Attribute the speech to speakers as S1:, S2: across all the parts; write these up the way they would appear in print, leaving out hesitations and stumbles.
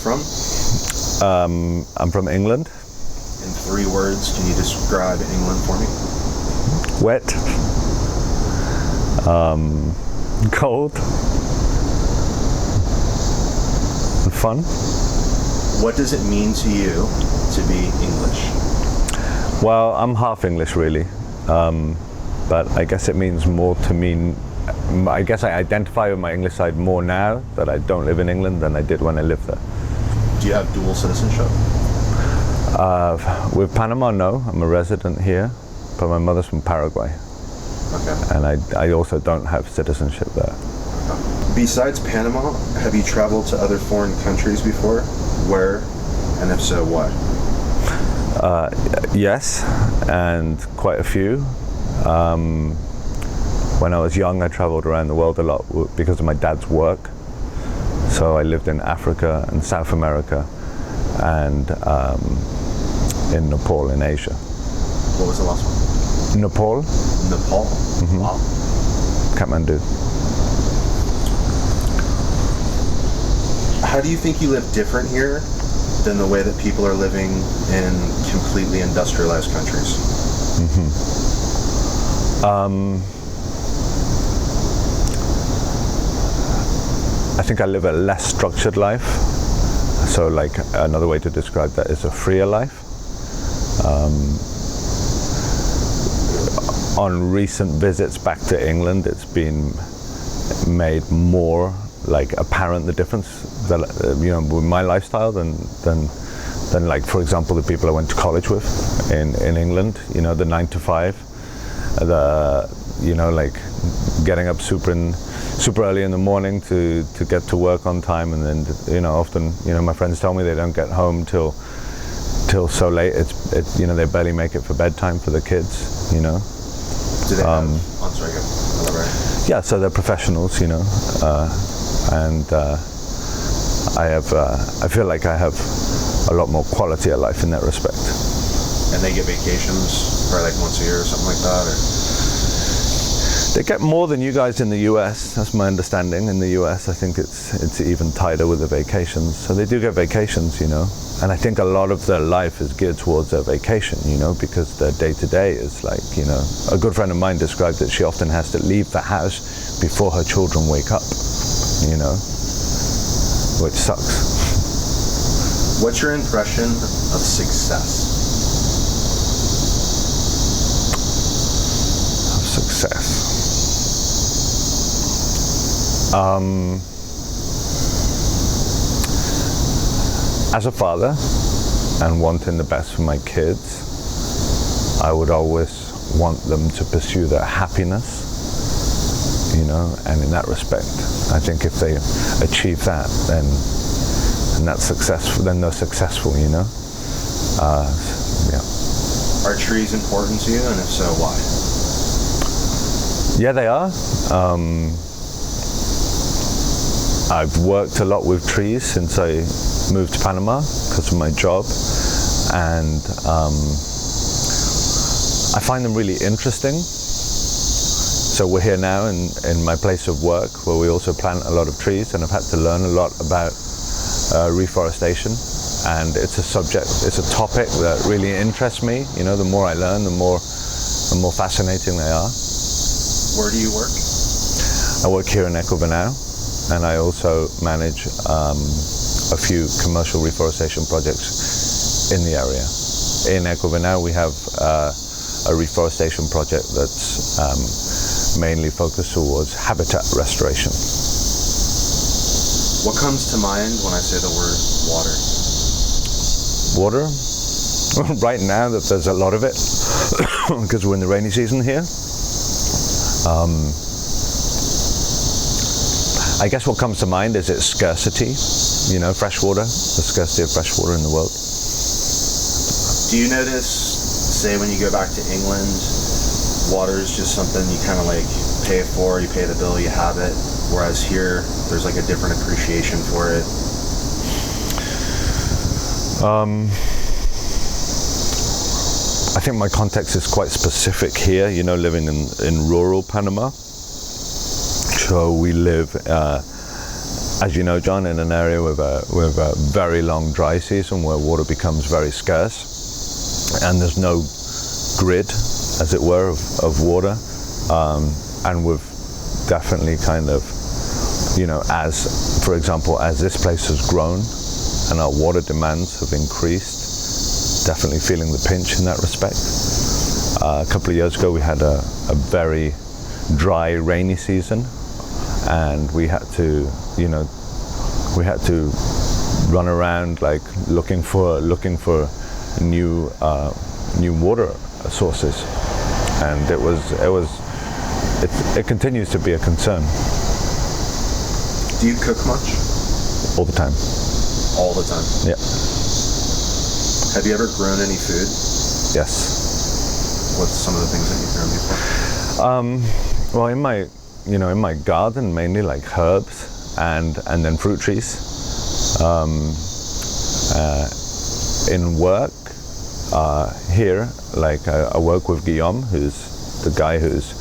S1: from?
S2: I'm from England.
S1: In 3 words, can you describe England for me?
S2: Wet. Cold. And fun.
S1: What does it mean to you to be English?
S2: Well, I'm half English really, but I guess it means more to me. I guess I identify with my English side more now that I don't live in England than I did when I lived there.
S1: Do you have dual citizenship?
S2: With Panama, no. I'm a resident here, but my mother's from Paraguay.
S1: Okay.
S2: And I also don't have citizenship there.
S1: Besides Panama, have you traveled to other foreign countries before? Where, and if so, why?
S2: Yes, and quite a few. When I was young, I traveled around the world a lot because of my dad's work. So I lived in Africa and South America and in Nepal in Asia.
S1: What was the last one?
S2: Nepal.
S1: Nepal?
S2: Mm-hmm.
S1: Wow.
S2: Kathmandu.
S1: How do you think you live different here than the way that people are living in completely industrialized countries?
S2: Mm-hmm. I think I live a less structured life. So like another way to describe that is a freer life. On recent visits back to England, it's been made more like apparent the difference that with my lifestyle than like, for example, the people I went to college with in England. The 9 to 5, like getting up super early in the morning to get to work on time, and then often my friends tell me they don't get home till so late. It's they barely make it for bedtime for the kids.
S1: Do they have? Sorry, elaborate.
S2: Yeah, so they're professionals, and I feel like I have a lot more quality of life in that respect.
S1: And they get vacations probably like once a year or something like that, or?
S2: They get more than you guys in the US. That's my understanding. In the US, I think it's even tighter with the vacations. So they do get vacations, and I think a lot of their life is geared towards their vacation, because their day-to-day is like, a good friend of mine described that she often has to leave the house before her children wake up, which sucks.
S1: What's your impression of success?
S2: Success. As a father and wanting the best for my kids, I would always want them to pursue their happiness, and in that respect, I think if they achieve that, then that's successful. Then they're successful, Yeah.
S1: Are trees important to you, and if so, why?
S2: Yeah, they are. I've worked a lot with trees since I moved to Panama because of my job, and I find them really interesting. So we're here now in my place of work where we also plant a lot of trees, and I've had to learn a lot about reforestation, and it's a topic that really interests me. The more I learn, the more fascinating they are.
S1: Where do you work?
S2: I work here in Eco Venao, and I also manage a few commercial reforestation projects in the area. In Eco Venao, we have a reforestation project that's mainly focused towards habitat restoration.
S1: What comes to mind when I say the word water?
S2: Water? Right now, that there's a lot of it because we're in the rainy season here. I guess what comes to mind is its scarcity, fresh water, the scarcity of fresh water in the world.
S1: Do you notice, say when you go back to England, water is just something you kind of like pay for, you pay the bill, you have it, whereas here there's like a different appreciation for it?
S2: I think my context is quite specific here, living in rural Panama. So we live as you know, John, in an area with a very long dry season where water becomes very scarce, and there's no grid, as it were, of water, and we've definitely kind of, as, for example, as this place has grown and our water demands have increased, definitely feeling the pinch in that respect. A couple of years ago we had a very dry, rainy season, and we had to run around like looking for new water sources, and it continues to be a concern.
S1: Do you cook much?
S2: All the time.
S1: All the time?
S2: Yeah.
S1: Have you ever grown any food?
S2: Yes.
S1: What's some of the things that you've grown before?
S2: Well, in my garden, mainly like herbs and then fruit trees. In work here, like I work with Guillaume, who's the guy who's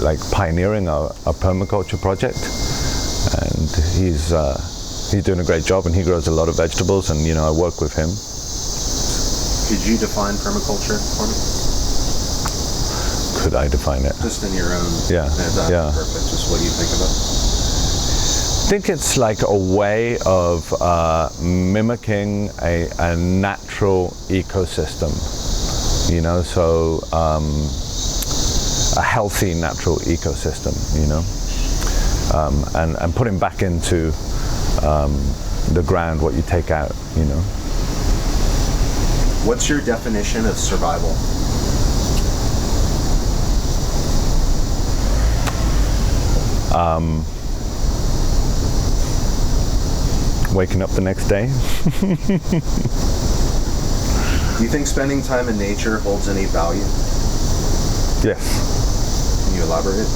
S2: like pioneering our permaculture project, and he's doing a great job, and he grows a lot of vegetables, and I work with him.
S1: Could you define permaculture for me?
S2: Could I define it?
S1: Just in your own.
S2: Yeah. Yeah.
S1: Perfect. Just what you think of it.
S2: I think it's like a way of mimicking a natural ecosystem, so a healthy natural ecosystem, and putting back into the ground what you take out,
S1: What's your definition of survival?
S2: Waking up the next day.
S1: Do you think spending time in nature holds any value?
S2: Yes.
S1: Can you elaborate?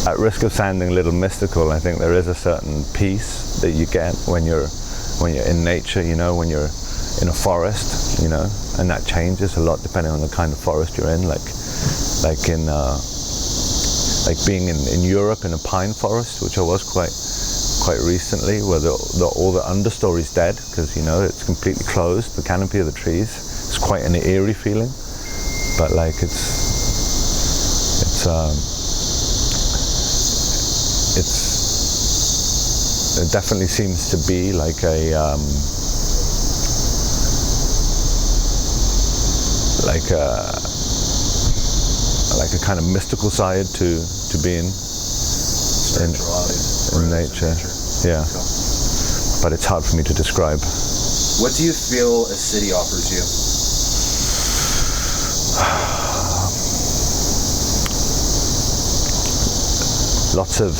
S2: At risk of sounding a little mystical, I think there is a certain peace that you get when you're in nature, when you're in a forest, and that changes a lot depending on the kind of forest you're in. Like being in Europe in a pine forest, which I was quite recently, where all the understory's dead because it's completely closed, the canopy of the trees. It's quite an eerie feeling, but like it definitely seems to be like a kind of mystical side to being in nature. Yeah. Okay. But it's hard for me to describe.
S1: What do you feel a city offers you?
S2: Lots of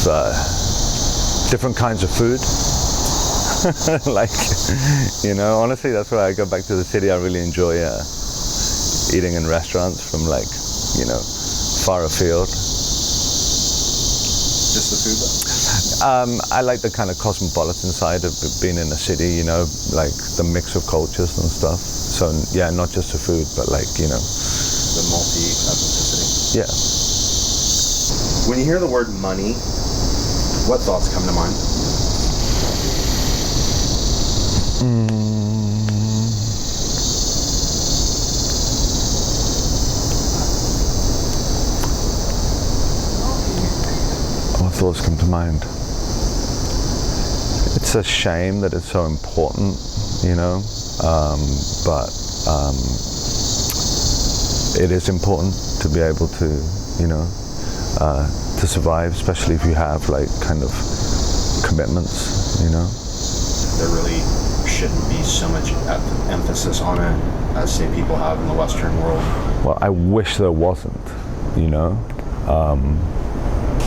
S2: different kinds of food. Honestly, that's why I go back to the city. I really enjoy eating in restaurants from far afield.
S1: Just the food though?
S2: I like the kind of cosmopolitan side of being in a city, like the mix of cultures and stuff. So yeah, not just the food, but the
S1: multi-ethnicity.
S2: Yeah.
S1: When you hear the word money, what thoughts come to mind?
S2: What thoughts come to mind? It's a shame that it's so important, but it is important to be able to, to survive, especially if you have kind of commitments,
S1: There really shouldn't be so much emphasis on it as, say, people have in the Western world.
S2: Well, I wish there wasn't,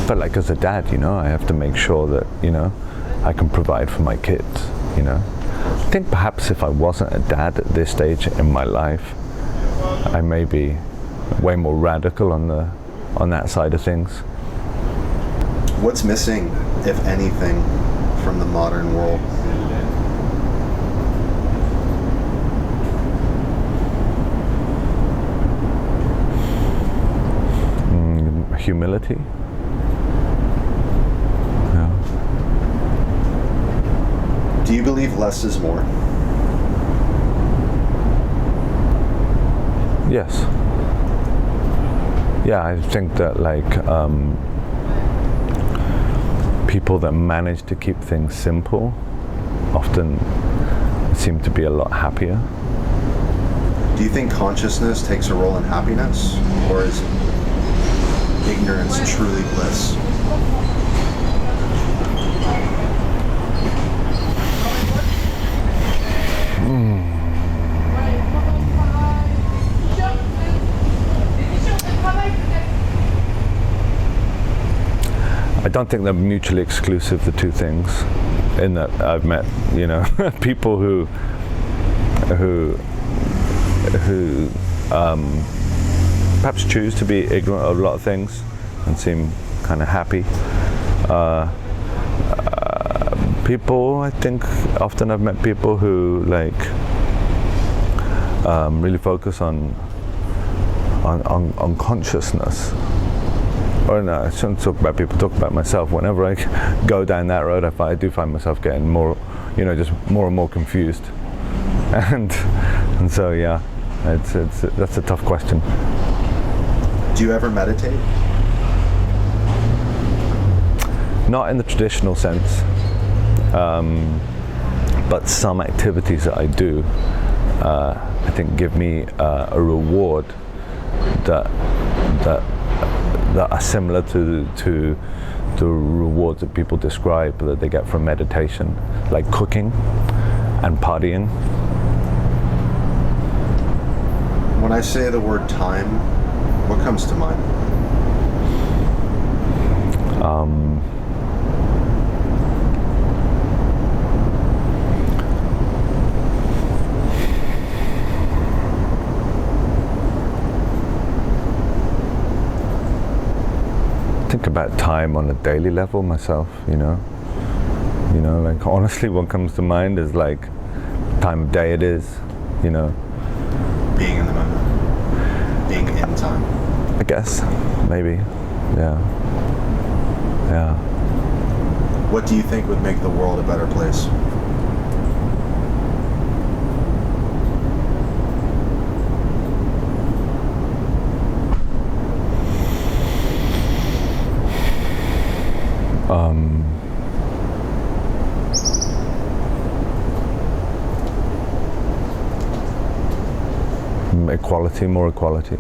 S2: but as a dad, I have to make sure that, I can provide for my kids, I think perhaps if I wasn't a dad at this stage in my life, I may be way more radical on that side of things.
S1: What's missing, if anything, from the modern world?
S2: humility. Yeah.
S1: Do you believe less is more?
S2: Yes. Yeah, I think that like people that manage to keep things simple often seem to be a lot happier.
S1: Do you think consciousness takes a role in happiness, or is ignorance truly bliss?
S2: I don't think they're mutually exclusive, the two things, in that I've met, people who perhaps choose to be ignorant of a lot of things and seem kind of happy. People, I think, often I've met people who really focus on consciousness. Or no, I shouldn't talk about people, talk about myself. Whenever I go down that road, I do find myself getting more, just more and more confused. And so, yeah, that's a tough question.
S1: Do you ever meditate?
S2: Not in the traditional sense, but some activities that I do, I think give me a reward that are similar to the rewards that people describe that they get from meditation, like cooking and partying.
S1: When I say the word time, what comes to mind?
S2: Think about time on a daily level myself, like honestly what comes to mind is like time of day it is,
S1: Being in the moment, being in time.
S2: I guess, maybe, yeah.
S1: What do you think would make the world a better place?
S2: More equality.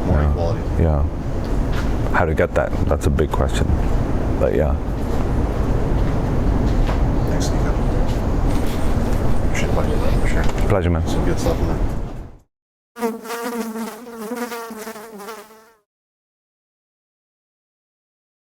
S1: More equality.
S2: Yeah. How to get that? That's a big question. But yeah.
S1: Thanks, Nico. Sure.
S2: Pleasure, man.
S1: Some good stuff in there.